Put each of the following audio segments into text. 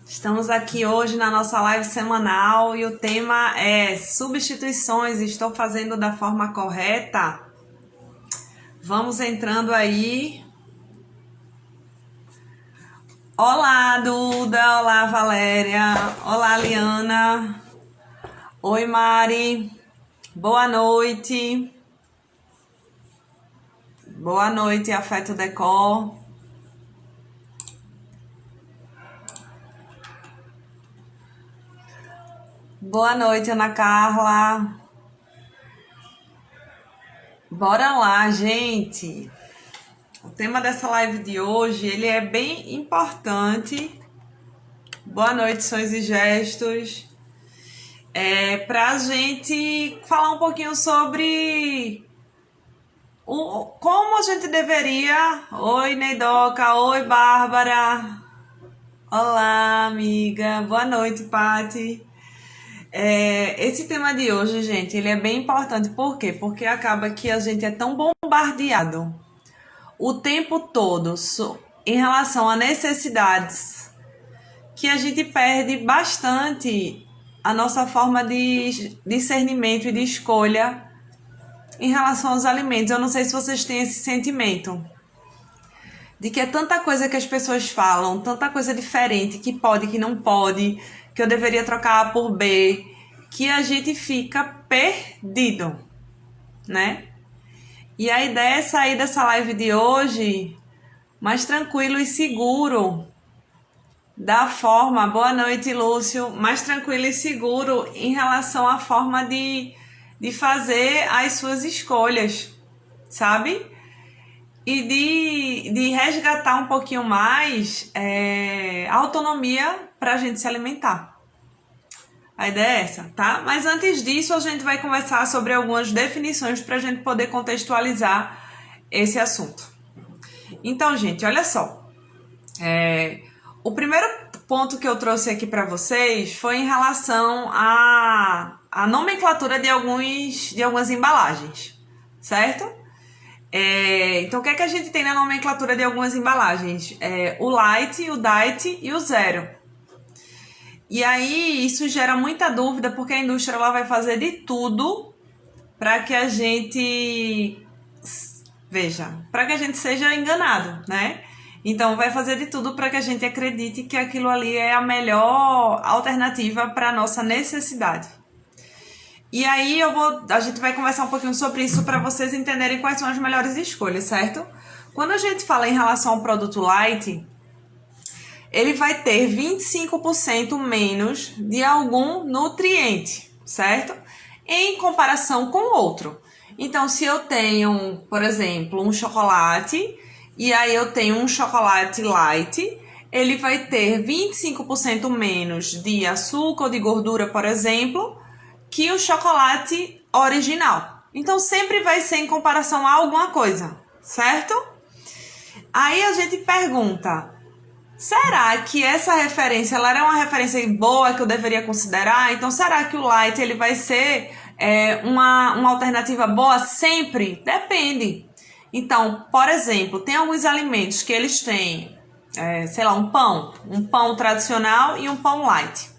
Estamos aqui hoje na nossa live semanal e o tema é substituições. Estou fazendo da forma correta? Vamos entrando aí. Olá, Duda. Olá, Valéria. Olá, Liana. Oi, Mari. Boa noite. Boa noite, Afeto Decor. Boa noite, Ana Carla. Bora lá, gente. O tema dessa live de hoje, ele é bem importante. Boa noite, Sons e Gestos. Pra gente falar um pouquinho sobre como a gente deveria... Oi, Neidoca. Oi, Bárbara. Olá, amiga. Boa noite, Pati. Esse tema de hoje, gente, ele é bem importante. Por quê? Porque acaba que a gente é tão bombardeado o tempo todo em relação a necessidades que a gente perde bastante a nossa forma de discernimento e de escolha em relação aos alimentos. Eu não sei se vocês têm esse sentimento de que é tanta coisa que as pessoas falam, tanta coisa diferente, que pode, que não pode, que eu deveria trocar A por B, que a gente fica perdido, né? E a ideia é sair dessa live de hoje mais tranquilo e seguro, da forma, boa noite, Lúcio, mais tranquilo e seguro em relação à forma de fazer as suas escolhas, sabe? E de resgatar um pouquinho mais a autonomia para a gente se alimentar. A ideia é essa, tá? Mas antes disso, a gente vai conversar sobre algumas definições para a gente poder contextualizar esse assunto. Então, gente, olha só. O primeiro ponto que eu trouxe aqui para vocês foi em relação à nomenclatura de algumas embalagens, certo? Então, o que é que a gente tem na nomenclatura de algumas embalagens? O light, o diet e o zero. E aí, isso gera muita dúvida, porque a indústria ela vai fazer de tudo para que a gente... para que a gente seja enganado, né? Então, vai fazer de tudo para que a gente acredite que aquilo ali é a melhor alternativa para a nossa necessidade. E aí, a gente vai conversar um pouquinho sobre isso para vocês entenderem quais são as melhores escolhas, certo? Quando a gente fala em relação ao produto light, ele vai ter 25% menos de algum nutriente, certo? Em comparação com o outro. Então, se eu tenho, por exemplo, um chocolate, e aí eu tenho um chocolate light, ele vai ter 25% menos de açúcar ou de gordura, por exemplo, que o chocolate original. Então, sempre vai ser em comparação a alguma coisa, certo? Aí a gente pergunta... Será que essa referência ela é uma referência boa que eu deveria considerar? Então, será que o light ele vai ser uma alternativa boa sempre? Depende. Então, por exemplo, tem alguns alimentos que eles têm, sei lá, um pão tradicional e um pão light.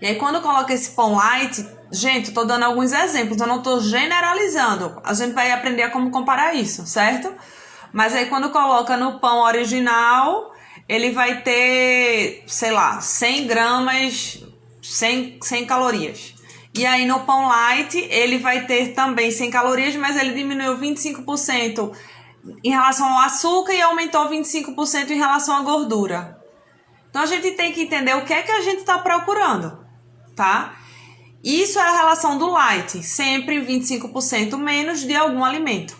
E aí, quando eu coloco esse pão light, gente, eu tô dando alguns exemplos, eu não tô generalizando. A gente vai aprender a como comparar isso, certo? Mas aí, quando coloca no pão original... ele vai ter, sei lá, 100 gramas, 100 calorias. E aí no pão light, ele vai ter também 100 calorias, mas ele diminuiu 25% em relação ao açúcar e aumentou 25% em relação à gordura. Então a gente tem que entender o que é que a gente está procurando, tá? Isso é a relação do light, sempre 25% menos de algum alimento.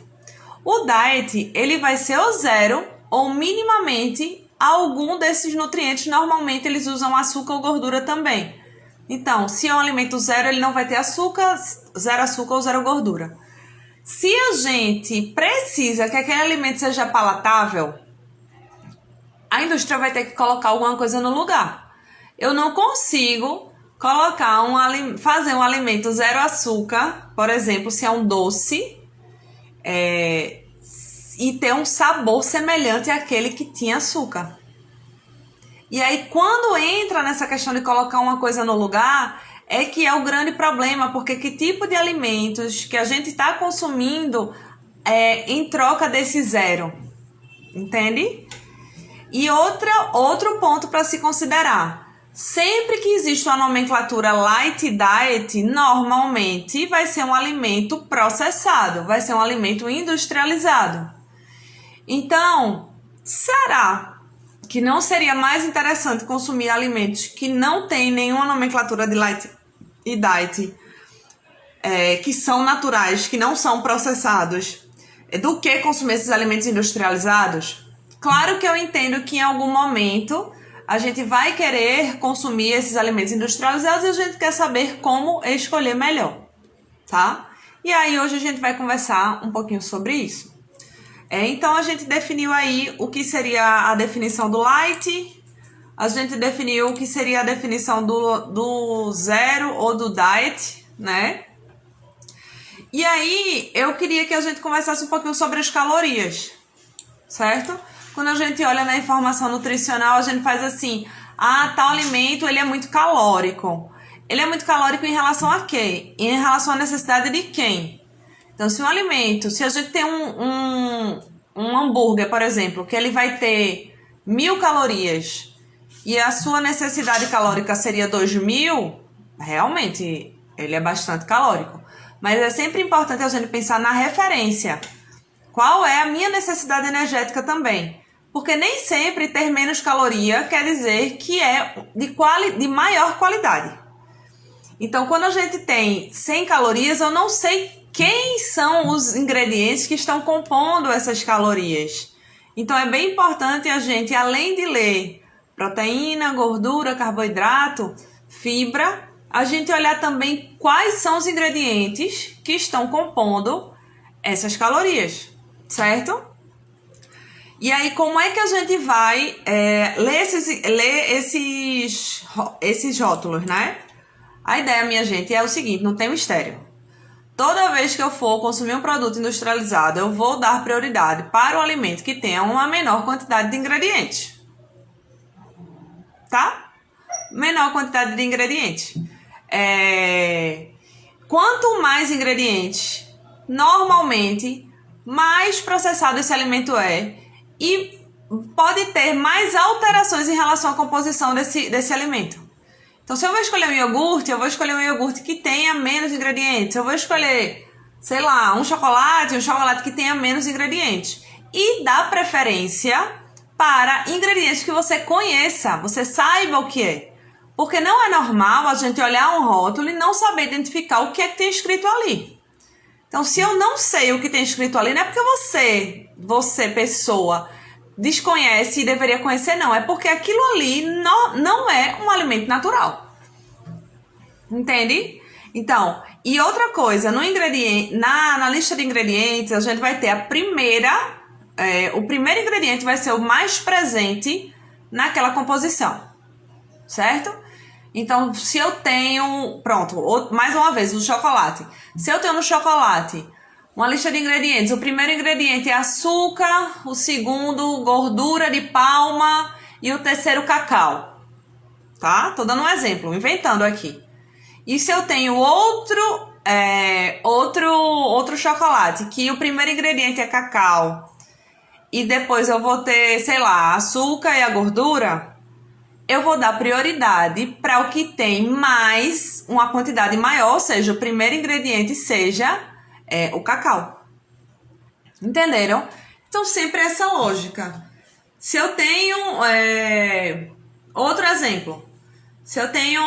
O diet, ele vai ser o zero ou minimamente algum desses nutrientes. Normalmente eles usam açúcar ou gordura também. Então, se é um alimento zero, ele não vai ter açúcar, zero açúcar ou zero gordura. Se a gente precisa que aquele alimento seja palatável, a indústria vai ter que colocar alguma coisa no lugar. Eu não consigo fazer um alimento zero açúcar, por exemplo, se é um doce, e ter um sabor semelhante àquele que tinha açúcar. E aí, quando entra nessa questão de colocar uma coisa no lugar, é que é o grande problema, porque que tipo de alimentos que a gente está consumindo em troca desse zero, entende? E outro ponto para se considerar. Sempre que existe uma nomenclatura light diet, normalmente vai ser um alimento processado, vai ser um alimento industrializado. Então, será que não seria mais interessante consumir alimentos que não têm nenhuma nomenclatura de light e diet, que são naturais, que não são processados, do que consumir esses alimentos industrializados? Claro que eu entendo que em algum momento a gente vai querer consumir esses alimentos industrializados e a gente quer saber como escolher melhor, tá? E aí hoje a gente vai conversar um pouquinho sobre isso. Então a gente definiu aí o que seria a definição do light, a gente definiu o que seria a definição do zero ou do diet, né? E aí eu queria que a gente conversasse um pouquinho sobre as calorias, certo? Quando a gente olha na informação nutricional, a gente faz assim, tal alimento ele é muito calórico. Ele é muito calórico em relação a quê? Em relação à necessidade de quem? Então, se a gente tem um hambúrguer, por exemplo, que ele vai ter 1.000 calorias e a sua necessidade calórica seria 2.000, realmente ele é bastante calórico. Mas é sempre importante a gente pensar na referência. Qual é a minha necessidade energética também? Porque nem sempre ter menos caloria quer dizer que é de maior qualidade. Então, quando a gente tem 100 calorias, eu não sei quem são os ingredientes que estão compondo essas calorias. Então, é bem importante a gente, além de ler proteína, gordura, carboidrato, fibra, a gente olhar também quais são os ingredientes que estão compondo essas calorias, certo? E aí, como é que a gente vai ler esses rótulos, né? A ideia, minha gente, é o seguinte, não tem mistério. Toda vez que eu for consumir um produto industrializado, eu vou dar prioridade para o alimento que tenha uma menor quantidade de ingredientes. Tá? Menor quantidade de ingredientes. Quanto mais ingredientes, normalmente, mais processado esse alimento é e pode ter mais alterações em relação à composição desse alimento. Então, se eu vou escolher um iogurte, eu vou escolher um iogurte que tenha menos ingredientes. Eu vou escolher, sei lá, um chocolate que tenha menos ingredientes. E dar preferência para ingredientes que você conheça, você saiba o que é. Porque não é normal a gente olhar um rótulo e não saber identificar o que é que tem escrito ali. Então, se eu não sei o que tem escrito ali, não é porque você pessoa, desconhece e deveria conhecer, não. É porque aquilo ali não é um alimento natural. Entende? Então, e outra coisa, no ingrediente, na lista de ingredientes, a gente vai ter o primeiro ingrediente vai ser o mais presente naquela composição. Certo? Então, se eu tenho, pronto, mais uma vez, o chocolate. Se eu tenho no chocolate uma lista de ingredientes, o primeiro ingrediente é açúcar, o segundo, gordura de palma e o terceiro, cacau. Tá? Tô dando um exemplo, inventando aqui. E se eu tenho outro chocolate, que o primeiro ingrediente é cacau, e depois eu vou ter, sei lá, açúcar e a gordura, eu vou dar prioridade para o que tem mais, uma quantidade maior, ou seja, o primeiro ingrediente seja o cacau. Entenderam? Então, sempre essa lógica. Se eu tenho... outro exemplo. Se eu tenho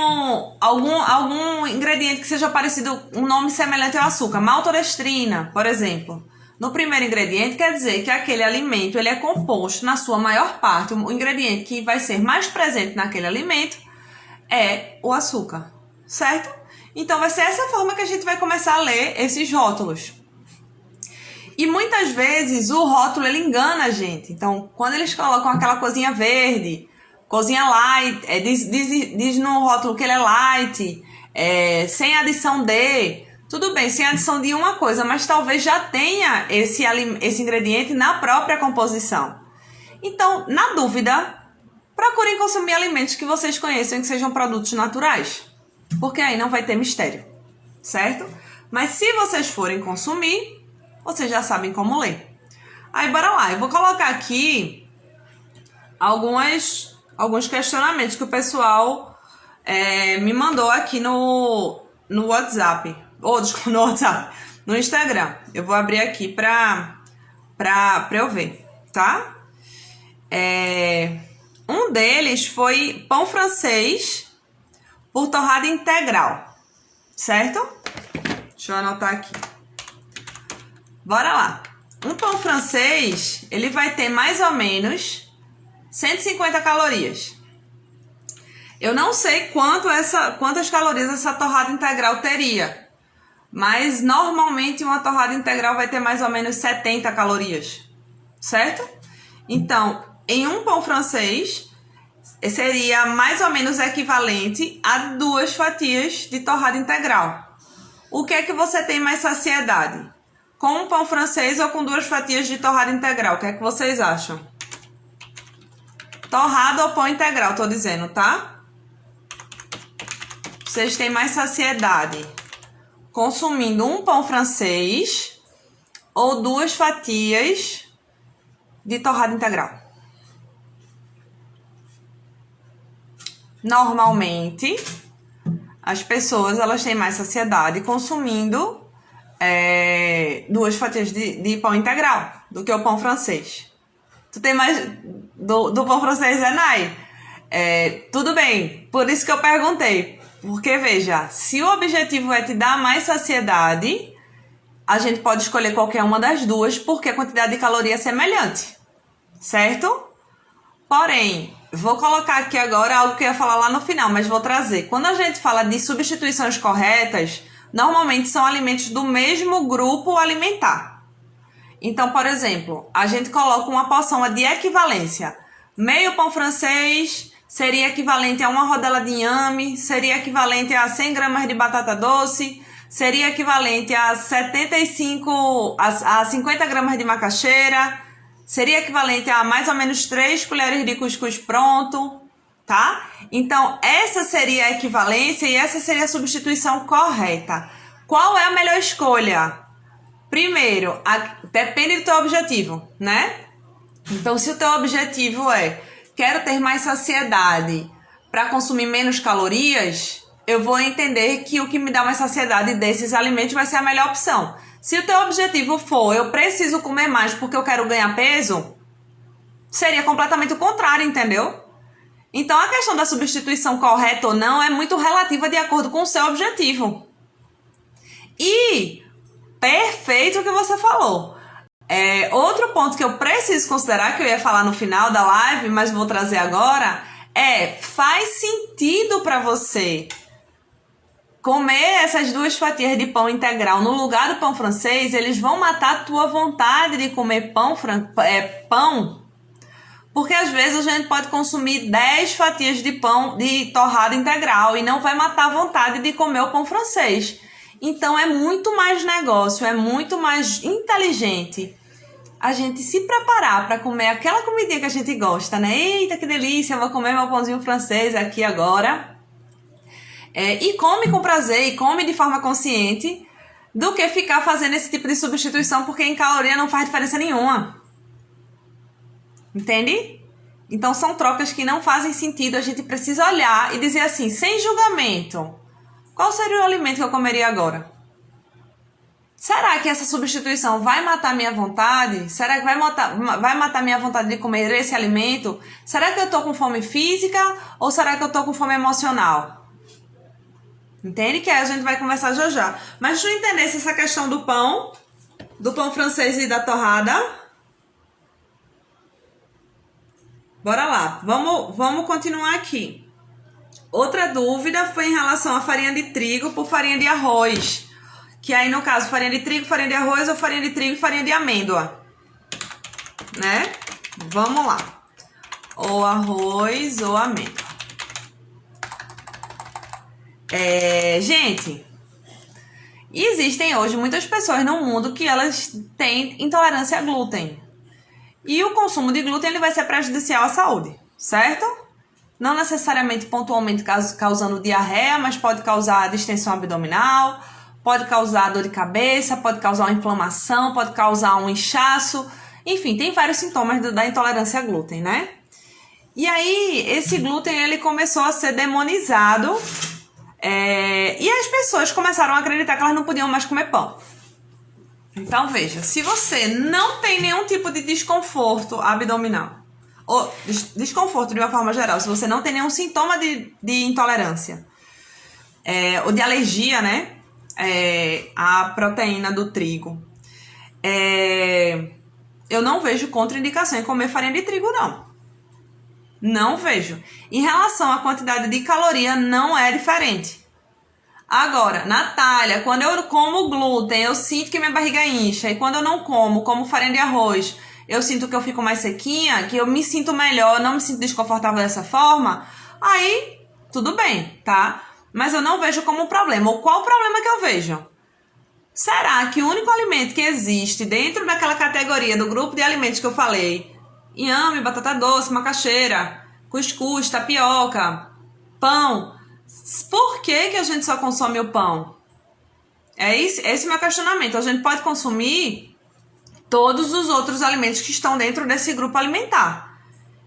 algum ingrediente que seja parecido, um nome semelhante ao açúcar, maltodextrina, por exemplo. No primeiro ingrediente, quer dizer que aquele alimento ele é composto, na sua maior parte, o ingrediente que vai ser mais presente naquele alimento é o açúcar, certo? Então, vai ser essa forma que a gente vai começar a ler esses rótulos. E muitas vezes o rótulo ele engana a gente. Então, quando eles colocam aquela coisinha verde, cozinha light, diz no rótulo que ele é light, sem adição de... Tudo bem, sem adição de uma coisa, mas talvez já tenha esse ingrediente na própria composição. Então, na dúvida, procurem consumir alimentos que vocês conheçam e que sejam produtos naturais, porque aí não vai ter mistério, certo? Mas se vocês forem consumir, vocês já sabem como ler. Aí, bora lá. Eu vou colocar aqui alguns questionamentos que o pessoal me mandou aqui no WhatsApp. Ou, desculpa, no WhatsApp. No Instagram. Eu vou abrir aqui pra eu ver, tá? Um deles foi pão francês por torrada integral, certo? Deixa eu anotar aqui. Bora lá. Um pão francês, ele vai ter mais ou menos 150 calorias. Eu não sei quantas calorias essa torrada integral teria, mas normalmente uma torrada integral vai ter mais ou menos 70 calorias, certo? Então, em um pão francês, seria mais ou menos equivalente a 2 fatias de torrada integral. O que é que você tem mais saciedade? Com um pão francês ou com 2 fatias de torrada integral? O que é que vocês acham? Torrada ou pão integral, tô dizendo, tá? Vocês têm mais saciedade consumindo um pão francês ou 2 fatias de torrada integral? Normalmente, as pessoas elas têm mais saciedade consumindo 2 fatias de pão integral do que o pão francês. Tu tem mais do pão francês, Nai? Tudo bem, por isso que eu perguntei. Porque, veja, se o objetivo é te dar mais saciedade, a gente pode escolher qualquer uma das duas, porque a quantidade de caloria é semelhante, certo? Porém, vou colocar aqui agora algo que eu ia falar lá no final, mas vou trazer. Quando a gente fala de substituições corretas, normalmente são alimentos do mesmo grupo alimentar. Então, por exemplo, a gente coloca uma porção de equivalência. Meio pão francês seria equivalente a uma rodela de inhame, seria equivalente a 100 gramas de batata doce, seria equivalente a 50 gramas de macaxeira, seria equivalente a mais ou menos 3 colheres de cuscuz pronto, tá? Então, essa seria a equivalência e essa seria a substituição correta. Qual é a melhor escolha? Primeiro, depende do teu objetivo, né? Então, se o teu objetivo é quero ter mais saciedade para consumir menos calorias, eu vou entender que o que me dá mais saciedade desses alimentos vai ser a melhor opção. Se o teu objetivo for eu preciso comer mais porque eu quero ganhar peso, seria completamente o contrário, entendeu? Então, a questão da substituição correta ou não é muito relativa de acordo com o seu objetivo. E perfeito o que você falou. Outro ponto que eu preciso considerar, que eu ia falar no final da live, mas vou trazer agora, faz sentido para você comer essas 2 fatias de pão integral no lugar do pão francês? Eles vão matar a tua vontade de comer pão, porque às vezes a gente pode consumir 10 fatias de pão de torrada integral e não vai matar a vontade de comer o pão francês. Então é muito mais negócio, é muito mais inteligente a gente se preparar para comer aquela comidinha que a gente gosta, né? Eita, que delícia, eu vou comer meu pãozinho francês aqui agora. E come com prazer, e come de forma consciente, do que ficar fazendo esse tipo de substituição, porque em caloria não faz diferença nenhuma. Entende? Então são trocas que não fazem sentido, a gente precisa olhar e dizer assim, sem julgamento, qual seria o alimento que eu comeria agora? Será que essa substituição vai matar minha vontade? Será que vai matar minha vontade de comer esse alimento? Será que eu tô com fome física ou será que eu tô com fome emocional? Entende? Que aí a gente vai conversar já já. Mas deixa eu entender se essa questão do pão francês e da torrada. Bora lá, vamos continuar aqui. Outra dúvida foi em relação à farinha de trigo por farinha de arroz. Que aí, no caso, farinha de trigo, farinha de arroz ou farinha de trigo e farinha de amêndoa. Né? Vamos lá. Ou arroz ou amêndoa. Gente, existem hoje muitas pessoas no mundo que elas têm intolerância a glúten. E o consumo de glúten ele vai ser prejudicial à saúde, certo? não necessariamente pontualmente causando diarreia, mas pode causar distensão abdominal, pode causar dor de cabeça, pode causar uma inflamação, pode causar um inchaço, enfim, tem vários sintomas da intolerância a glúten, né? E aí, esse glúten, ele começou a ser demonizado, e as pessoas começaram a acreditar que elas não podiam mais comer pão. Então, veja, se você não tem nenhum tipo de desconforto abdominal, ou desconforto de uma forma geral, se você não tem nenhum sintoma de intolerância, ou de alergia, né, à proteína do trigo, eu não vejo contraindicação em comer farinha de trigo, não. Não vejo. Em relação à quantidade de caloria, não é diferente. Agora, Natália, quando eu como glúten, eu sinto que minha barriga incha. E quando eu não como farinha de arroz, eu sinto que eu fico mais sequinha, que eu me sinto melhor, não me sinto desconfortável dessa forma. Aí, tudo bem, tá? Mas eu não vejo como um problema. Ou qual o problema que eu vejo? Será que o único alimento que existe dentro daquela categoria do grupo de alimentos que eu falei, inhame, batata doce, macaxeira, cuscuz, tapioca, pão, por que a gente só consome o pão? Esse é o meu questionamento. A gente pode consumir todos os outros alimentos que estão dentro desse grupo alimentar.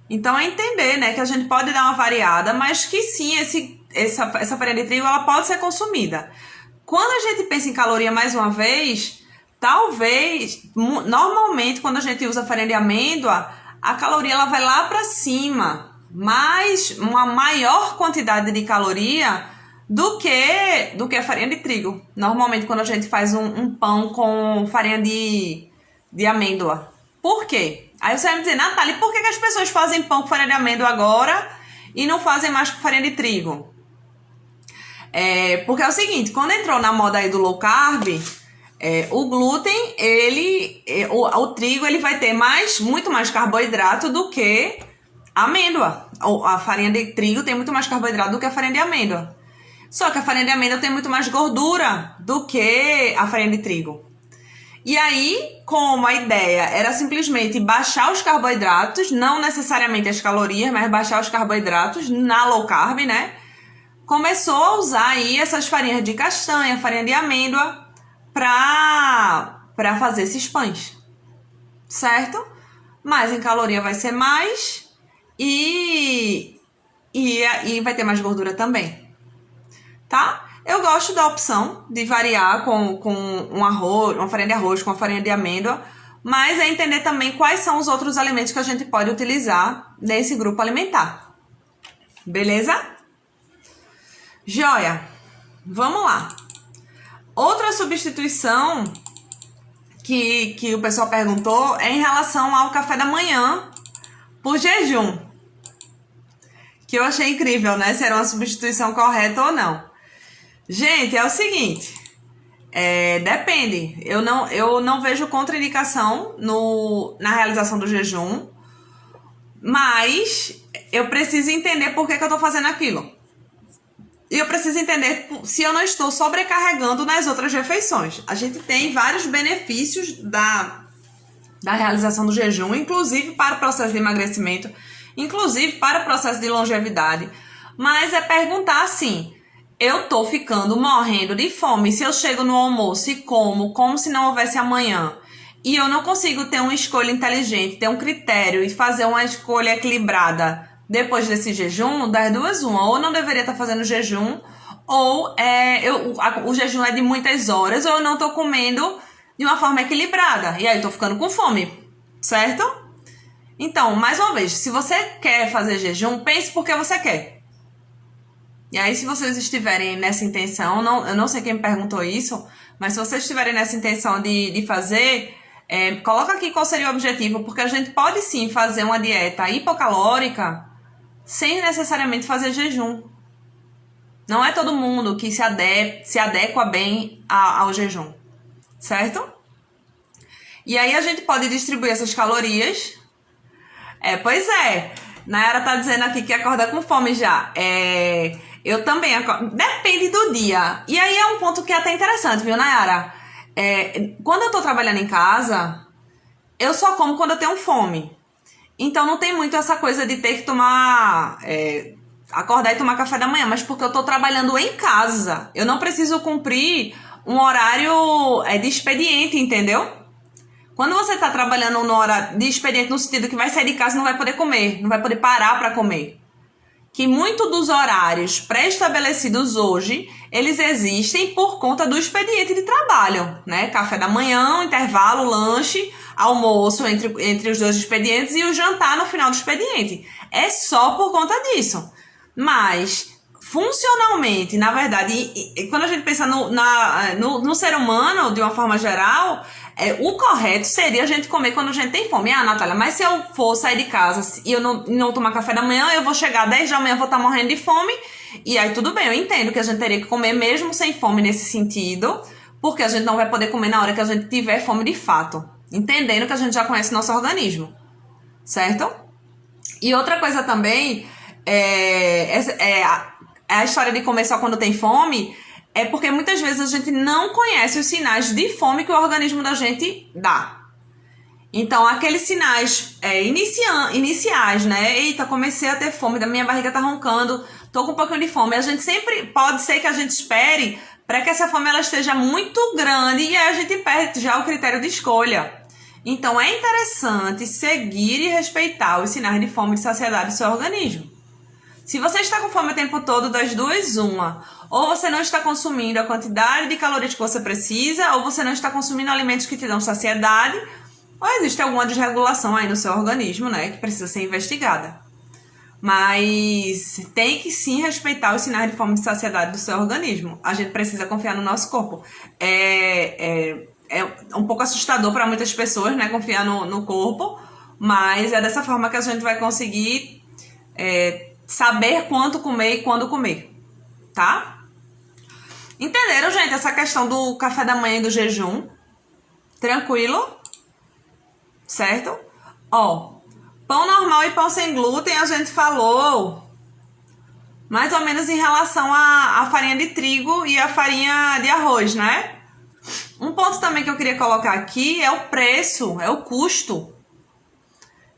Então é entender, né, que a gente pode dar uma variada, mas que sim, essa farinha de trigo ela pode ser consumida. Quando a gente pensa em caloria mais uma vez, talvez, normalmente quando a gente usa farinha de amêndoa, a caloria ela vai lá para cima, mais uma maior quantidade de caloria do que a farinha de trigo. Normalmente quando a gente faz um pão com farinha de amêndoa. Por quê? Aí você vai me dizer, Natália, por que as pessoas fazem pão com farinha de amêndoa agora e não fazem mais com farinha de trigo? Porque é o seguinte, quando entrou na moda aí do low carb, o glúten, o trigo, ele vai ter muito mais carboidrato do que a amêndoa. A farinha de trigo tem muito mais carboidrato do que a farinha de amêndoa. Só que a farinha de amêndoa tem muito mais gordura do que a farinha de trigo. E aí, como a ideia era simplesmente baixar os carboidratos, não necessariamente as calorias, mas baixar os carboidratos na low carb, né? Começou a usar aí essas farinhas de castanha, farinha de amêndoa, para fazer esses pães, certo? Mas em caloria vai ser mais e vai ter mais gordura também, tá? Eu gosto da opção de variar com um arroz, uma farinha de arroz, com uma farinha de amêndoa, mas é entender também quais são os outros alimentos que a gente pode utilizar nesse grupo alimentar. Beleza? Joia! Vamos lá. Outra substituição que o pessoal perguntou é em relação ao café da manhã por jejum. Que eu achei incrível, né? Se era uma substituição correta ou não. Gente, é o seguinte. Depende. Eu não vejo contraindicação na realização do jejum. Mas eu preciso entender por que eu tô fazendo aquilo. E eu preciso entender se eu não estou sobrecarregando nas outras refeições. A gente tem vários benefícios da realização do jejum, inclusive para o processo de emagrecimento, inclusive para o processo de longevidade. Mas é perguntar assim, eu tô ficando morrendo de fome, se eu chego no almoço e como se não houvesse amanhã, e eu não consigo ter uma escolha inteligente, ter um critério e fazer uma escolha equilibrada depois desse jejum, das duas uma, ou não deveria estar fazendo jejum, ou o jejum é de muitas horas, ou eu não tô comendo de uma forma equilibrada, e aí eu tô ficando com fome, certo? Então, mais uma vez, se você quer fazer jejum, pense por que você quer. E aí, se vocês estiverem nessa intenção, eu não sei quem me perguntou isso, mas se vocês estiverem nessa intenção de fazer, coloca aqui qual seria o objetivo, porque a gente pode sim fazer uma dieta hipocalórica sem necessariamente fazer jejum. Não é todo mundo que se adequa bem ao jejum, certo? E aí a gente pode distribuir essas calorias. Pois é, Nayara tá dizendo aqui que acorda com fome já. Eu também acordo. Depende do dia. E aí é um ponto que é até interessante, viu, Nayara? Quando eu tô trabalhando em casa, eu só como quando eu tenho fome. Então não tem muito essa coisa de ter que tomar acordar e tomar café da manhã, mas porque eu tô trabalhando em casa. Eu não preciso cumprir um horário de expediente, entendeu? Quando você tá trabalhando no horário de expediente, no sentido que vai sair de casa e não vai poder comer, não vai poder parar para comer. Que muito dos horários pré-estabelecidos hoje, eles existem por conta do expediente de trabalho, né? Café da manhã, intervalo, lanche, almoço entre os dois expedientes e o jantar no final do expediente. É só por conta disso. Mas, funcionalmente, na verdade, quando a gente pensa no ser humano, de uma forma geral, o correto seria a gente comer quando a gente tem fome. Ah, Natália, mas se eu for sair de casa e eu não tomar café da manhã, eu vou chegar às 10 da manhã, vou estar morrendo de fome. E aí tudo bem, eu entendo que a gente teria que comer mesmo sem fome nesse sentido, porque a gente não vai poder comer na hora que a gente tiver fome de fato. Entendendo que a gente já conhece nosso organismo. Certo? E outra coisa também, a história de comer só quando tem fome, é porque muitas vezes a gente não conhece os sinais de fome que o organismo da gente dá. Então, aqueles sinais iniciais, né? Eita, comecei a ter fome, da minha barriga tá roncando, tô com um pouquinho de fome. A gente sempre, pode ser que a gente espere para que essa fome ela esteja muito grande e aí a gente perde já o critério de escolha. Então, é interessante seguir e respeitar os sinais de fome e de saciedade do seu organismo. Se você está com fome o tempo todo, das duas, uma. Ou você não está consumindo a quantidade de calorias que você precisa, ou você não está consumindo alimentos que te dão saciedade, ou existe alguma desregulação aí no seu organismo, né, que precisa ser investigada. Mas tem que sim respeitar os sinais de fome e de saciedade do seu organismo. A gente precisa confiar no nosso corpo. É um pouco assustador para muitas pessoas, né, confiar no corpo, mas é dessa forma que a gente vai conseguir saber quanto comer e quando comer, tá? Entenderam, gente, essa questão do café da manhã e do jejum? Tranquilo? Certo? Ó, pão normal e pão sem glúten a gente falou mais ou menos em relação à farinha de trigo e à farinha de arroz, né? Um ponto também que eu queria colocar aqui é o preço, é o custo.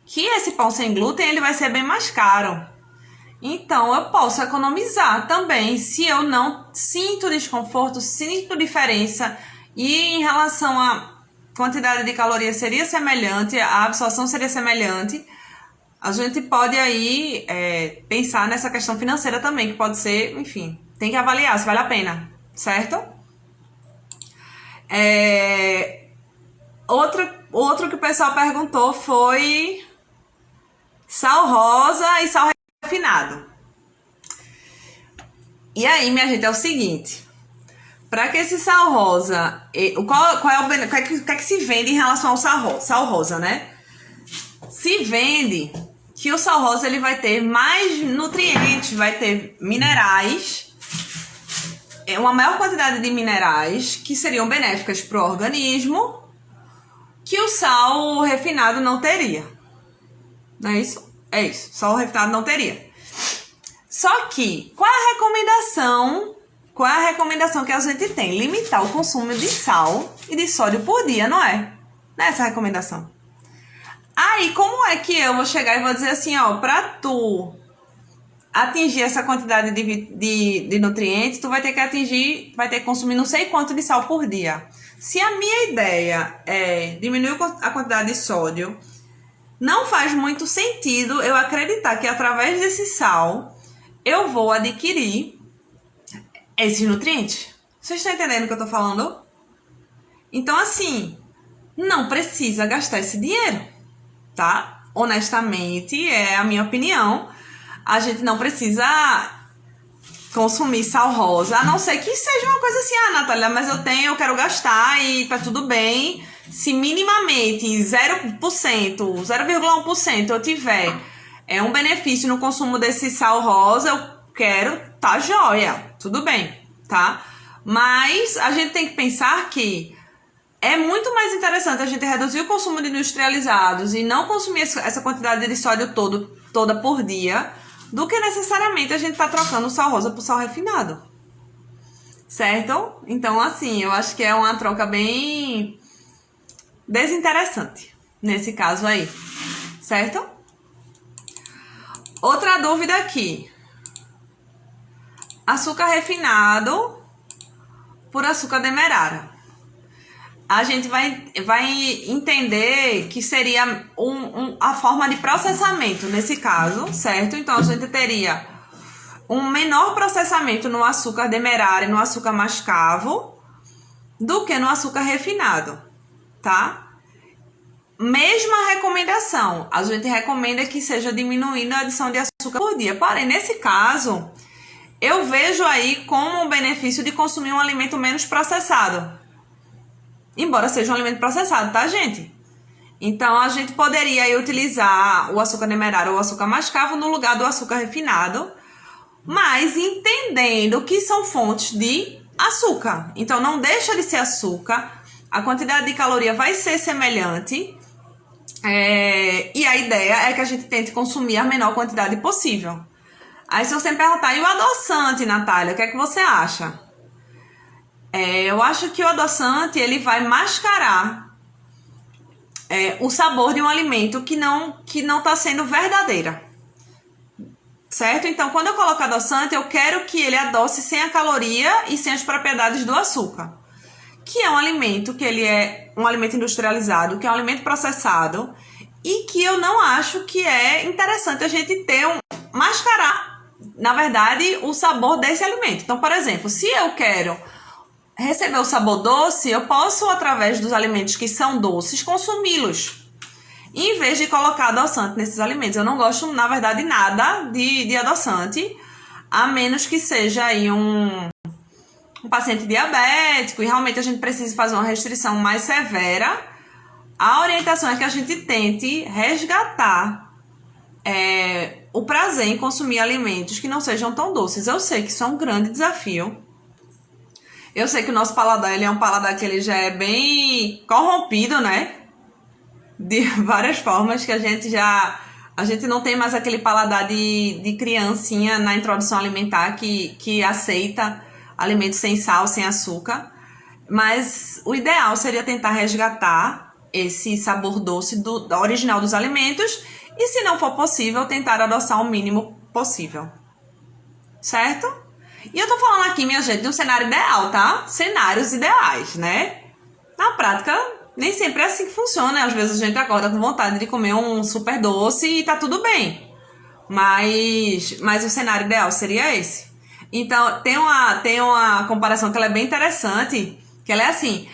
Que esse pão sem glúten ele vai ser bem mais caro. Então, eu posso economizar também se eu não sinto desconforto, sinto diferença e em relação à quantidade de calorias seria semelhante, a absorção seria semelhante, a gente pode aí pensar nessa questão financeira também, que pode ser, enfim, tem que avaliar se vale a pena, certo? Outro que o pessoal perguntou foi sal rosa e sal refinado. E aí, minha gente, é o seguinte. Para que esse sal rosa... Qual é o que se vende em relação ao sal rosa, né? Se vende que o sal rosa ele vai ter mais nutrientes, vai ter minerais, uma maior quantidade de minerais que seriam benéficas para o organismo, que o sal refinado não teria. Não é isso? É isso. Sal refinado não teria. Só que, qual é a recomendação? Qual é a recomendação que a gente tem? Limitar o consumo de sal e de sódio por dia, não é? Não é essa a recomendação. Aí, como é que eu vou chegar e vou dizer assim, ó, pra tu atingir essa quantidade de nutrientes, tu vai ter que consumir não sei quanto de sal por dia. Se a minha ideia é diminuir a quantidade de sódio, não faz muito sentido eu acreditar que através desse sal eu vou adquirir esses nutrientes. Vocês estão entendendo o que eu tô falando? Então, assim, não precisa gastar esse dinheiro, tá? Honestamente, é a minha opinião. A gente não precisa consumir sal rosa, a não ser que seja uma coisa assim, Natália, mas eu quero gastar e tá tudo bem. Se minimamente 0%, 0,1% eu tiver um benefício no consumo desse sal rosa, eu quero, tá joia, tudo bem, tá? Mas a gente tem que pensar que é muito mais interessante a gente reduzir o consumo de industrializados e não consumir essa quantidade de sódio toda por dia, do que necessariamente a gente tá trocando o sal rosa por sal refinado. Certo? Então, assim, eu acho que é uma troca bem desinteressante nesse caso aí. Certo? Outra dúvida aqui. açúcar refinado por açúcar demerara. A gente vai entender que seria a forma de processamento nesse caso, certo? Então, a gente teria um menor processamento no açúcar demerara e no açúcar mascavo do que no açúcar refinado, tá? Mesma recomendação, a gente recomenda que seja diminuindo a adição de açúcar por dia. Porém, nesse caso, eu vejo aí como um benefício de consumir um alimento menos processado. Embora seja um alimento processado, tá, gente? Então, a gente poderia aí utilizar o açúcar demerara ou o açúcar mascavo no lugar do açúcar refinado, mas entendendo que são fontes de açúcar. Então, não deixa de ser açúcar, a quantidade de caloria vai ser semelhante, e a ideia é que a gente tente consumir a menor quantidade possível. Aí, se você me perguntar, e o adoçante, Natália, o que é que você acha? Eu acho que o adoçante, ele vai mascarar o sabor de um alimento que não está sendo verdadeira. Certo? Então, quando eu coloco adoçante, eu quero que ele adoce sem a caloria e sem as propriedades do açúcar. Que é um alimento que ele é um alimento industrializado, que é um alimento processado e que eu não acho que é interessante a gente mascarar, na verdade, o sabor desse alimento. Então, por exemplo, se eu quero receber o sabor doce, eu posso, através dos alimentos que são doces, consumi-los. Em vez de colocar adoçante nesses alimentos. Eu não gosto, na verdade, nada de adoçante, a menos que seja aí um paciente diabético e realmente a gente precisa fazer uma restrição mais severa. A orientação é que a gente tente resgatar o prazer em consumir alimentos que não sejam tão doces. Eu sei que isso é um grande desafio. Eu sei que o nosso paladar, ele é um paladar que ele já é bem corrompido, né? De várias formas, que a gente não tem mais aquele paladar de criancinha na introdução alimentar que aceita alimentos sem sal, sem açúcar. Mas o ideal seria tentar resgatar esse sabor doce da original dos alimentos e, se não for possível, tentar adoçar o mínimo possível. Certo? E eu tô falando aqui, minha gente, de um cenário ideal, tá? Cenários ideais, né? Na prática, nem sempre é assim que funciona. Às vezes a gente acorda com vontade de comer um super doce e tá tudo bem. Mas o cenário ideal seria esse. Então, tem uma comparação que ela é bem interessante, que ela é assim: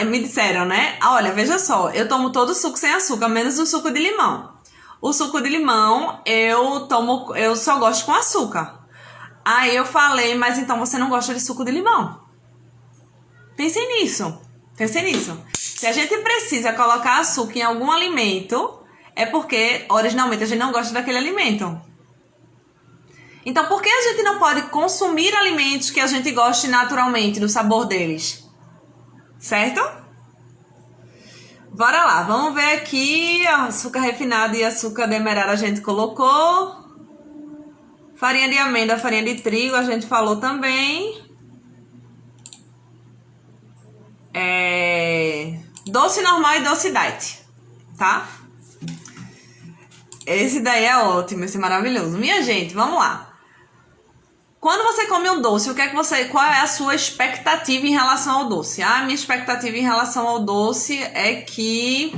me disseram, né? Olha, veja só, eu tomo todo o suco sem açúcar, menos o suco de limão. O suco de limão eu só gosto com açúcar. Aí eu falei, mas então você não gosta de suco de limão? Pensem nisso. Se a gente precisa colocar açúcar em algum alimento, é porque originalmente a gente não gosta daquele alimento. Então, por que a gente não pode consumir alimentos que a gente goste naturalmente, do sabor deles? Certo? Bora lá, vamos ver aqui. Açúcar refinado e açúcar demerara a gente colocou. Farinha de amêndoa, farinha de trigo, a gente falou também. Doce normal e doce diet, tá? Esse daí é ótimo, esse é maravilhoso. Minha gente, vamos lá. Quando você come um doce, qual é a sua expectativa em relação ao doce? A minha expectativa em relação ao doce é que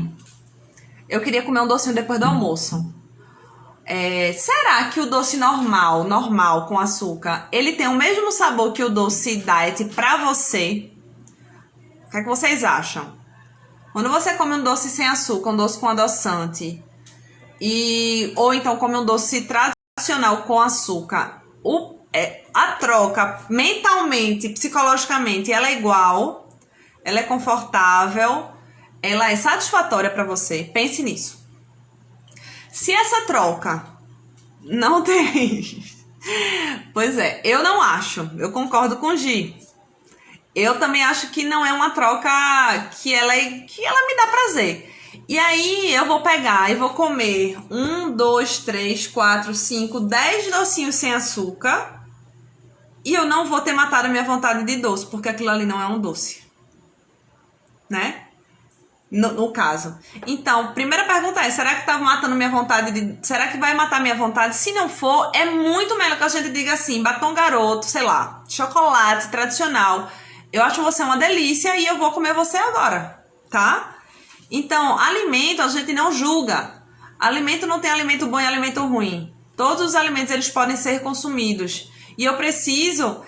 eu queria comer um docinho depois do almoço. Será que o doce normal com açúcar, ele tem o mesmo sabor que o doce diet pra você? O que é que vocês acham? Quando você come um doce sem açúcar, um doce com adoçante, ou então come um doce tradicional com açúcar, a troca mentalmente, psicologicamente, ela é igual, ela é confortável, ela é satisfatória pra você? Pense nisso. Se essa troca não tem... Pois é, eu não acho. Eu concordo com o Gi. Eu também acho que não é uma troca que ela me dá prazer. E aí eu vou pegar e vou comer 1, 2, 3, 4, 5, 10 docinhos sem açúcar e eu não vou ter matado a minha vontade de doce, porque aquilo ali não é um doce. Né? no caso. Então, primeira pergunta é, será que tá matando minha vontade será que vai matar minha vontade? Se não for, é muito melhor que a gente diga assim, batom garoto, sei lá, chocolate tradicional. Eu acho você uma delícia e eu vou comer você agora, tá? Então, alimento a gente não julga. Alimento não tem alimento bom e alimento ruim. Todos os alimentos eles podem ser consumidos. E eu preciso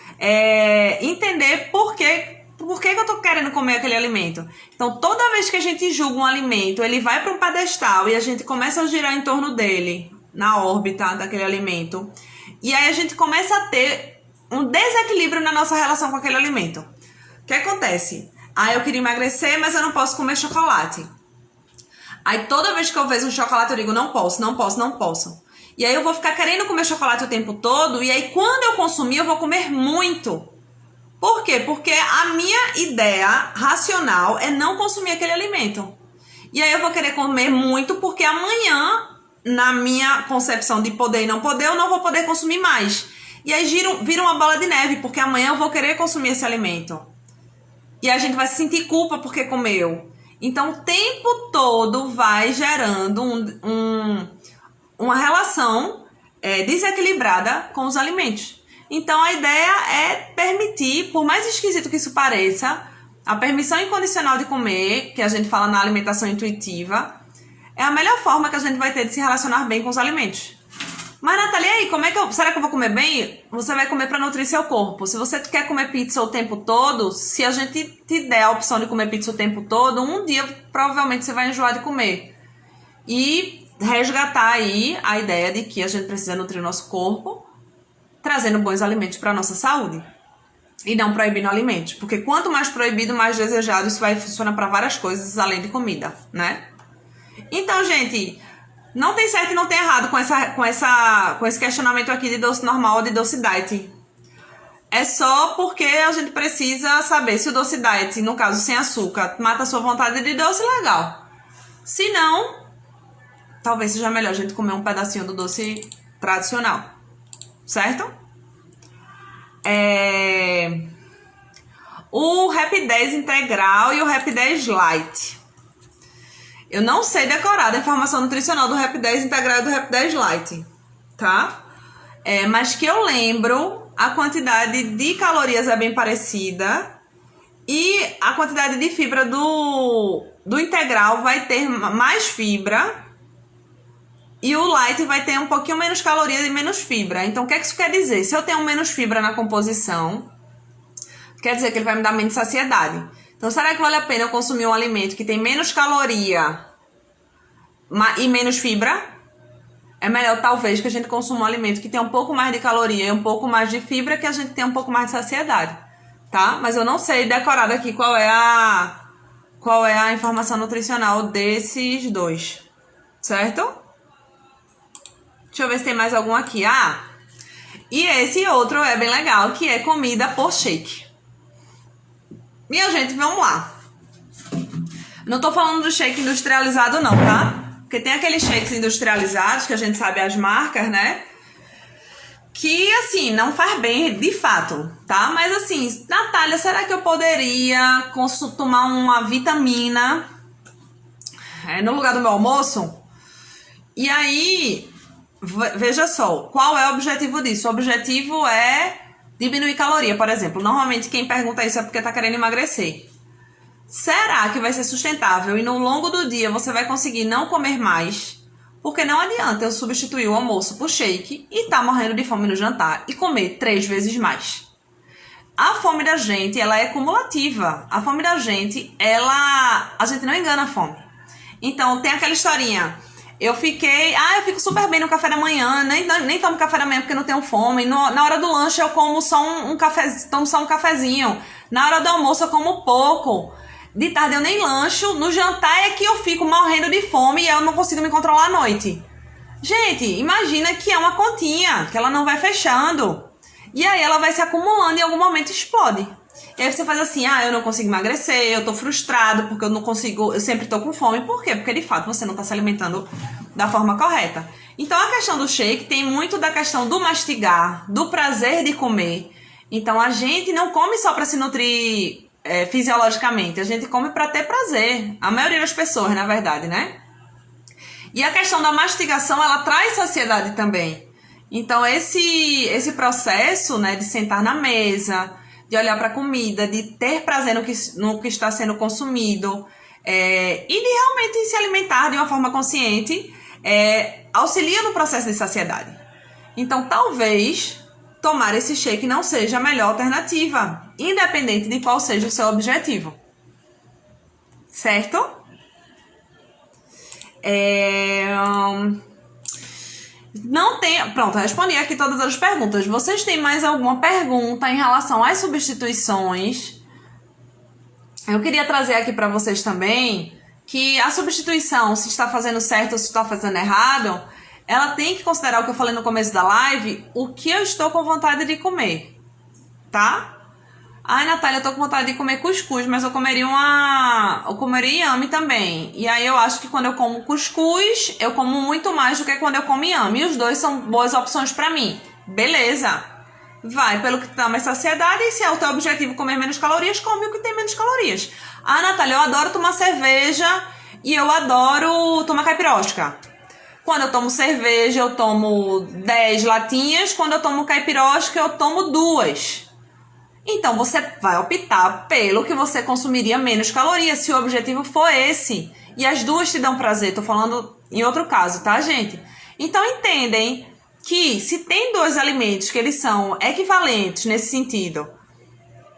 entender por que eu tô querendo comer aquele alimento. Então, toda vez que a gente julga um alimento, ele vai para um pedestal e a gente começa a girar em torno dele, na órbita daquele alimento. E aí a gente começa a ter um desequilíbrio na nossa relação com aquele alimento. O que acontece? Eu queria emagrecer, mas eu não posso comer chocolate. Aí toda vez que eu vejo um chocolate eu digo, não posso. E aí eu vou ficar querendo comer chocolate o tempo todo, e aí quando eu consumir eu vou comer muito. Por quê? Porque a minha ideia racional é não consumir aquele alimento. E aí eu vou querer comer muito porque amanhã, na minha concepção de poder e não poder, eu não vou poder consumir mais. E aí vira uma bola de neve, porque amanhã eu vou querer consumir esse alimento. E a gente vai se sentir culpa porque comeu. Então o tempo todo vai gerando uma relação desequilibrada com os alimentos. Então a ideia é permitir, por mais esquisito que isso pareça, a permissão incondicional de comer, que a gente fala na alimentação intuitiva, é a melhor forma que a gente vai ter de se relacionar bem com os alimentos. Mas, Nathalie, aí, será que eu vou comer bem? Você vai comer para nutrir seu corpo. Se você quer comer pizza o tempo todo, se a gente te der a opção de comer pizza o tempo todo, um dia provavelmente você vai enjoar de comer. E resgatar aí a ideia de que a gente precisa nutrir o nosso corpo, trazendo bons alimentos para a nossa saúde. E não proibindo alimentos. Porque quanto mais proibido, mais desejado. Isso vai funcionar para várias coisas, além de comida, né? Então, gente, não tem certo e não tem errado com esse questionamento aqui de doce normal ou de doce diet. É só porque a gente precisa saber se o doce diet, no caso sem açúcar, mata a sua vontade de doce, legal. Se não, talvez seja melhor a gente comer um pedacinho do doce tradicional. Certo? O Rap 10 integral e o Rap 10 light. Eu não sei decorar a informação nutricional do Rap 10 integral e do Rap 10 light, tá? Mas que eu lembro, a quantidade de calorias é bem parecida e a quantidade de fibra do integral vai ter mais fibra. E o light vai ter um pouquinho menos calorias e menos fibra. Então, o que isso quer dizer? Se eu tenho menos fibra na composição, quer dizer que ele vai me dar menos saciedade. Então, será que vale a pena eu consumir um alimento que tem menos caloria e menos fibra? É melhor, talvez, que a gente consuma um alimento que tem um pouco mais de caloria e um pouco mais de fibra, que a gente tenha um pouco mais de saciedade, tá? Mas eu não sei decorar aqui qual é a informação nutricional desses dois, certo? Deixa eu ver se tem mais algum aqui. E esse outro é bem legal, que é comida por shake. Minha gente, vamos lá. Não tô falando do shake industrializado não, tá? Porque tem aqueles shakes industrializados, que a gente sabe as marcas, né? Que, assim, não faz bem de fato, tá? Mas, assim, Natália, será que eu poderia tomar uma vitamina no lugar do meu almoço? E aí... Veja só, qual é o objetivo disso? O objetivo é diminuir caloria, por exemplo. Normalmente quem pergunta isso é porque está querendo emagrecer. Será que vai ser sustentável e no longo do dia você vai conseguir não comer mais? Porque não adianta eu substituir o almoço por shake e tá morrendo de fome no jantar e comer 3 vezes mais. A fome da gente, ela é cumulativa. A fome da gente, a gente não engana a fome. Então tem aquela historinha... Eu fico super bem no café da manhã, nem tomo café da manhã porque não tenho fome. Na hora do lanche eu como só tomo só um cafezinho. Na hora do almoço eu como pouco. De tarde eu nem lancho. No jantar é que eu fico morrendo de fome e eu não consigo me controlar à noite. Gente, imagina que é uma continha, que ela não vai fechando. E aí ela vai se acumulando e em algum momento explode. E aí você faz assim, eu não consigo emagrecer, eu tô frustrado porque eu não consigo, eu sempre tô com fome. Por quê? Porque de fato você não tá se alimentando da forma correta. Então a questão do shake tem muito da questão do mastigar, do prazer de comer. Então a gente não come só para se nutrir fisiologicamente. A gente come para ter prazer. A maioria das pessoas, na verdade, né? E a questão da mastigação, ela traz saciedade também. Então, esse processo, né, de sentar na mesa, de olhar para a comida, de ter prazer no que está sendo consumido, e de realmente se alimentar de uma forma consciente, auxilia no processo de saciedade. Então, talvez tomar esse shake não seja a melhor alternativa, independente de qual seja o seu objetivo. Certo? Não tem... Pronto, respondi aqui todas as perguntas. Vocês têm mais alguma pergunta em relação às substituições? Eu queria trazer aqui para vocês também que a substituição, se está fazendo certo ou se está fazendo errado, ela tem que considerar o que eu falei no começo da live, o que eu estou com vontade de comer, tá? Ai, Natália, eu tô com vontade de comer cuscuz, mas eu comeria inhame também. E aí eu acho que quando eu como cuscuz, eu como muito mais do que quando eu como inhame. E os dois são boas opções pra mim. Beleza. Vai pelo que dá mais saciedade, e se é o teu objetivo comer menos calorias, come o que tem menos calorias. Ah, Natália, eu adoro tomar cerveja e eu adoro tomar caipirosca. Quando eu tomo cerveja, eu tomo 10 latinhas. Quando eu tomo caipirosca, eu tomo 2. Então, você vai optar pelo que você consumiria menos calorias, se o objetivo for esse. E as duas te dão prazer. Tô falando em outro caso, tá, gente? Então, entendem que se tem dois alimentos que eles são equivalentes nesse sentido,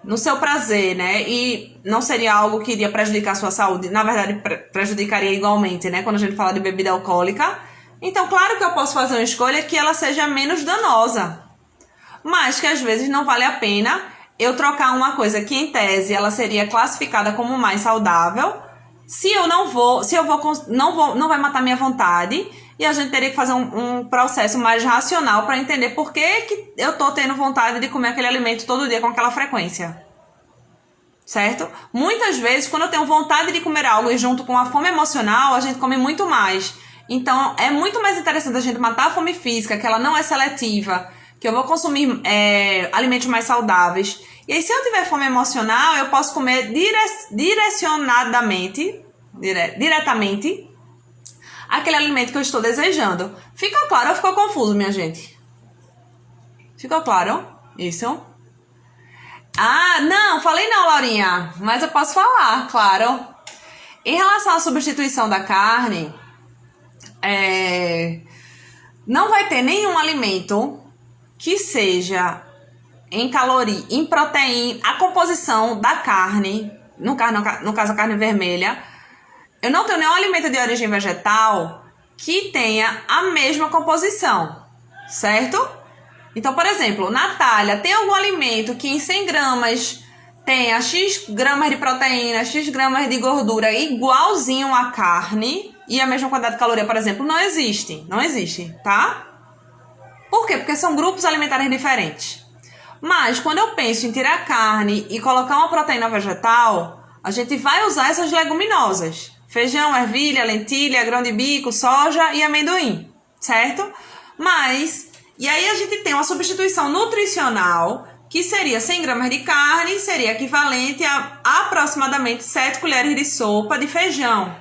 no seu prazer, né? E não seria algo que iria prejudicar a sua saúde. Na verdade, prejudicaria igualmente, né? Quando a gente fala de bebida alcoólica. Então, claro que eu posso fazer uma escolha que ela seja menos danosa. Mas que às vezes não vale a pena eu trocar uma coisa que em tese ela seria classificada como mais saudável, não vai matar minha vontade, e a gente teria que fazer um processo mais racional para entender por que eu tô tendo vontade de comer aquele alimento todo dia com aquela frequência. Certo? Muitas vezes, quando eu tenho vontade de comer algo e junto com a fome emocional, a gente come muito mais. Então, é muito mais interessante a gente matar a fome física, que ela não é seletiva, que eu vou consumir alimentos mais saudáveis. E aí, se eu tiver fome emocional, eu posso comer diretamente, aquele alimento que eu estou desejando. Ficou claro ou ficou confuso, minha gente? Ficou claro? Isso? Ah, não, falei não, Laurinha. Mas eu posso falar, claro. Em relação à substituição da carne, não vai ter nenhum alimento que seja em caloria, em proteína, a composição da carne, no caso a carne vermelha, eu não tenho nenhum alimento de origem vegetal que tenha a mesma composição, certo? Então, por exemplo, Natália, tem algum alimento que em 100 gramas tenha X gramas de proteína, X gramas de gordura igualzinho à carne e a mesma quantidade de caloria, por exemplo? Não existe, tá? Por quê? Porque são grupos alimentares diferentes. Mas, quando eu penso em tirar a carne e colocar uma proteína vegetal, a gente vai usar essas leguminosas. Feijão, ervilha, lentilha, grão de bico, soja e amendoim, certo? E aí a gente tem uma substituição nutricional, que seria 100 gramas de carne, seria equivalente a aproximadamente 7 colheres de sopa de feijão,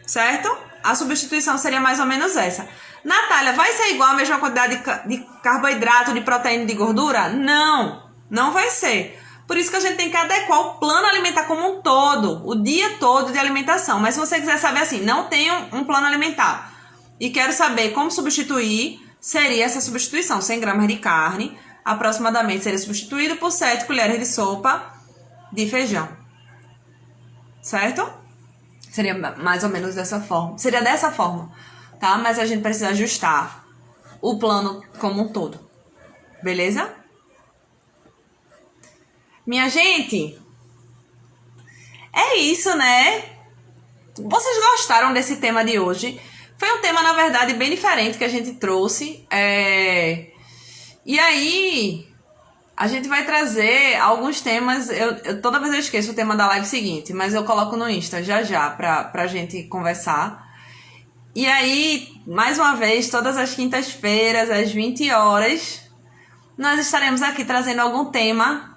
certo? A substituição seria mais ou menos essa. Natália, vai ser igual a mesma quantidade de carboidrato, de proteína e de gordura? Não vai ser. Por isso que a gente tem que adequar o plano alimentar como um todo, o dia todo de alimentação. Mas se você quiser saber assim, não tenho um plano alimentar e quero saber como substituir, seria essa substituição. 100 gramas de carne, aproximadamente seria substituído por 7 colheres de sopa de feijão. Certo? Seria mais ou menos dessa forma. Seria dessa forma, tá? Mas a gente precisa ajustar o plano como um todo. Beleza? Minha gente, é isso, né? Vocês gostaram desse tema de hoje? Foi um tema, na verdade, bem diferente que a gente trouxe. E aí, a gente vai trazer alguns temas. Toda vez eu esqueço o tema da live seguinte, mas eu coloco no Insta já pra gente conversar. E aí, mais uma vez, todas as quintas-feiras, às 20 horas, nós estaremos aqui trazendo algum tema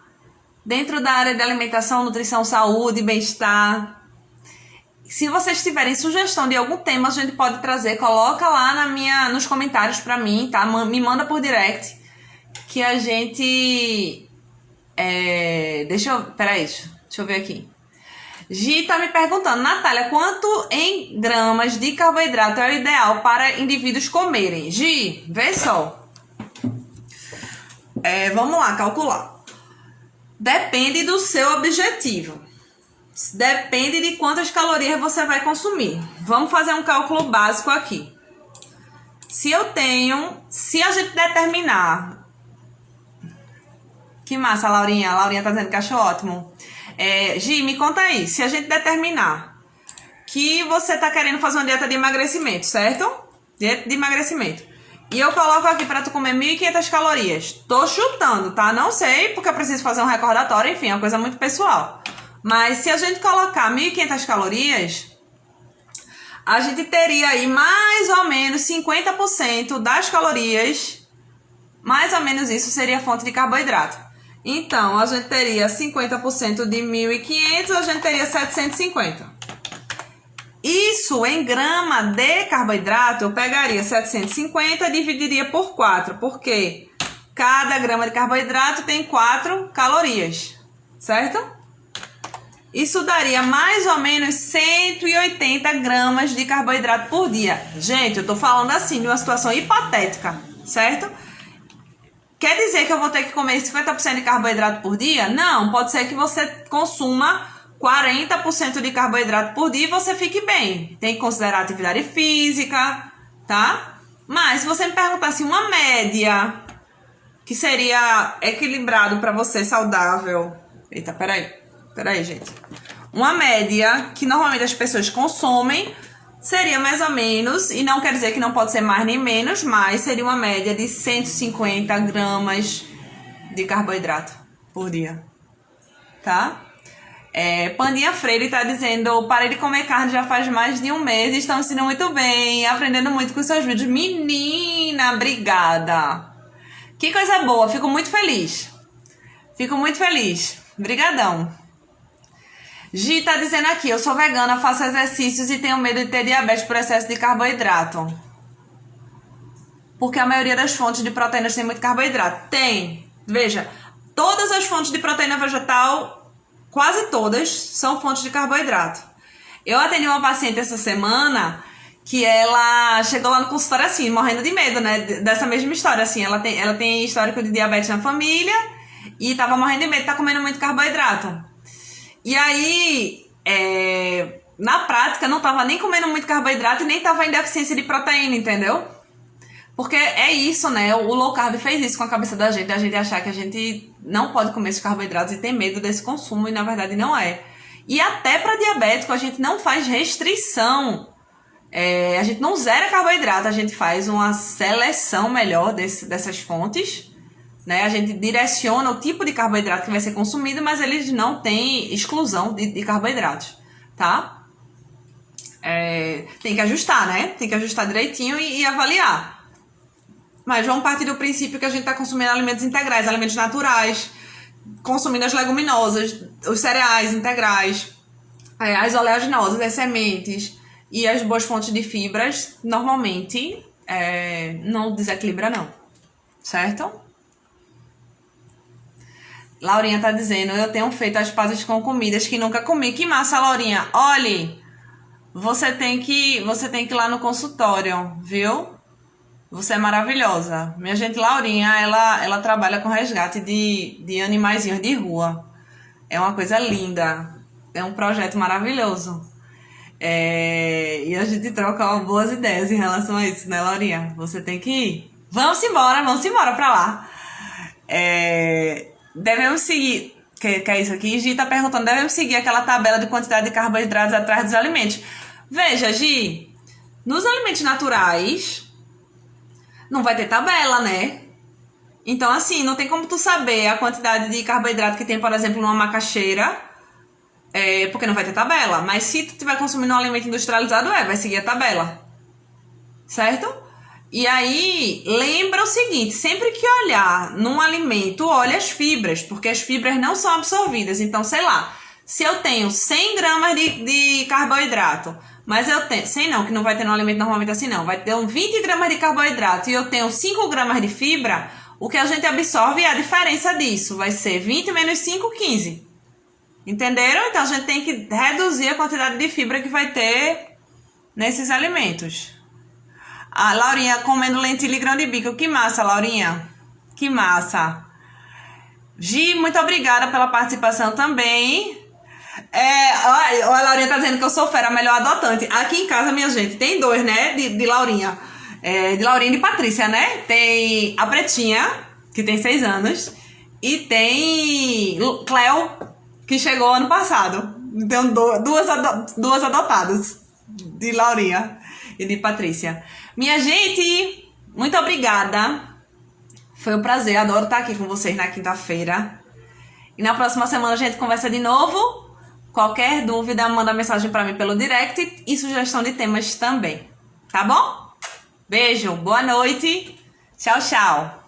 dentro da área de alimentação, nutrição, saúde, bem-estar. Se vocês tiverem sugestão de algum tema, a gente pode trazer, coloca lá nos comentários pra mim, tá? Me manda por direct, que a gente... Peraí, deixa eu ver aqui. Gi tá me perguntando, Natália, quanto em gramas de carboidrato é o ideal para indivíduos comerem? Gi, vê só. Vamos lá, calcular. Depende do seu objetivo. Depende de quantas calorias você vai consumir. Vamos fazer um cálculo básico aqui. Se a gente determinar... Que massa, Laurinha. A Laurinha tá dizendo que achou ótimo. Gi, me conta aí. Se a gente determinar que você tá querendo fazer uma dieta de emagrecimento, certo? Dieta de emagrecimento. E eu coloco aqui pra tu comer 1.500 calorias. Tô chutando, tá? Não sei, porque eu preciso fazer um recordatório. Enfim, é uma coisa muito pessoal. Mas se a gente colocar 1.500 calorias, a gente teria aí mais ou menos 50% das calorias, mais ou menos isso seria fonte de carboidrato. Então, a gente teria 50% de 1.500, a gente teria 750. Isso em grama de carboidrato, eu pegaria 750 e dividiria por 4, porque cada grama de carboidrato tem 4 calorias, certo? Isso daria mais ou menos 180 gramas de carboidrato por dia. Gente, eu tô falando assim de uma situação hipotética, certo? Quer dizer que eu vou ter que comer 50% de carboidrato por dia? Não, pode ser que você consuma 40% de carboidrato por dia e você fique bem. Tem que considerar atividade física, tá? Mas se você me perguntar assim, uma média que seria equilibrado para você, saudável... Eita, peraí, gente. Uma média que normalmente as pessoas consomem seria mais ou menos, e não quer dizer que não pode ser mais nem menos, mas seria uma média de 150 gramas de carboidrato por dia, tá? Pandinha Freire tá dizendo, parei de comer carne já faz mais de um mês, estão me sentindo muito bem, aprendendo muito com seus vídeos. Menina, obrigada. Que coisa boa, fico muito feliz. Brigadão. Gi tá dizendo aqui, eu sou vegana, faço exercícios e tenho medo de ter diabetes por excesso de carboidrato. Porque a maioria das fontes de proteínas tem muito carboidrato. Tem. Veja, todas as fontes de proteína vegetal, quase todas, são fontes de carboidrato. Eu atendi uma paciente essa semana que ela chegou lá no consultório assim, morrendo de medo, né? Dessa mesma história, assim. Ela tem histórico de diabetes na família e tava morrendo de medo, tá comendo muito carboidrato. E aí, na prática, não tava nem comendo muito carboidrato e nem tava em deficiência de proteína, entendeu? Porque é isso, né? O low carb fez isso com a cabeça da gente achar que a gente não pode comer esses carboidratos e ter medo desse consumo, e na verdade não é. E até para diabético, a gente não faz restrição. A gente não zera carboidrato, a gente faz uma seleção melhor dessas fontes, né? A gente direciona o tipo de carboidrato que vai ser consumido, mas eles não têm exclusão de carboidratos, tá? Tem que ajustar, né? Tem que ajustar direitinho e avaliar. Mas vamos partir do princípio que a gente está consumindo alimentos integrais, alimentos naturais, consumindo as leguminosas, os cereais integrais, as oleaginosas, as sementes e as boas fontes de fibras, normalmente não desequilibra não, certo? Laurinha tá dizendo, eu tenho feito as pazes com comidas que nunca comi. Que massa, Laurinha. Olhe, você tem que ir lá no consultório, viu? Você é maravilhosa. Minha gente, Laurinha, ela trabalha com resgate de animaizinhos de rua. É uma coisa linda. É um projeto maravilhoso. E a gente troca boas ideias em relação a isso, né, Laurinha? Você tem que ir. Vamos embora pra lá. Devemos seguir... Que é isso aqui? Gi tá perguntando, devemos seguir aquela tabela de quantidade de carboidratos atrás dos alimentos. Veja, Gi, nos alimentos naturais... não vai ter tabela, né? Então, assim, não tem como tu saber a quantidade de carboidrato que tem, por exemplo, numa macaxeira, porque não vai ter tabela. Mas se tu estiver consumindo um alimento industrializado, vai seguir a tabela. Certo? E aí, lembra o seguinte, sempre que olhar num alimento, olha as fibras, porque as fibras não são absorvidas. Então, sei lá, se eu tenho 100 gramas de carboidrato, mas eu tenho, 100 não, que não vai ter no alimento normalmente assim não, vai ter 20 gramas de carboidrato e eu tenho 5 gramas de fibra, o que a gente absorve é a diferença disso, vai ser 20 menos 5, 15. Entenderam? Então, a gente tem que reduzir a quantidade de fibra que vai ter nesses alimentos. A Laurinha comendo lentilha e grão de bico. Que massa, Laurinha. Que massa. Gi, muito obrigada pela participação também. A Laurinha tá dizendo que eu sou fera, a melhor adotante. Aqui em casa, minha gente, tem dois, né? De Laurinha. De Laurinha e de Patrícia, né? Tem a Pretinha, que tem 6 anos. E tem Cleo, que chegou ano passado. Então, duas adotadas. De Laurinha e de Patrícia. Minha gente, muito obrigada. Foi um prazer, adoro estar aqui com vocês na quinta-feira. E na próxima semana a gente conversa de novo. Qualquer dúvida, manda mensagem para mim pelo direct e sugestão de temas também. Tá bom? Beijo, boa noite. Tchau, tchau.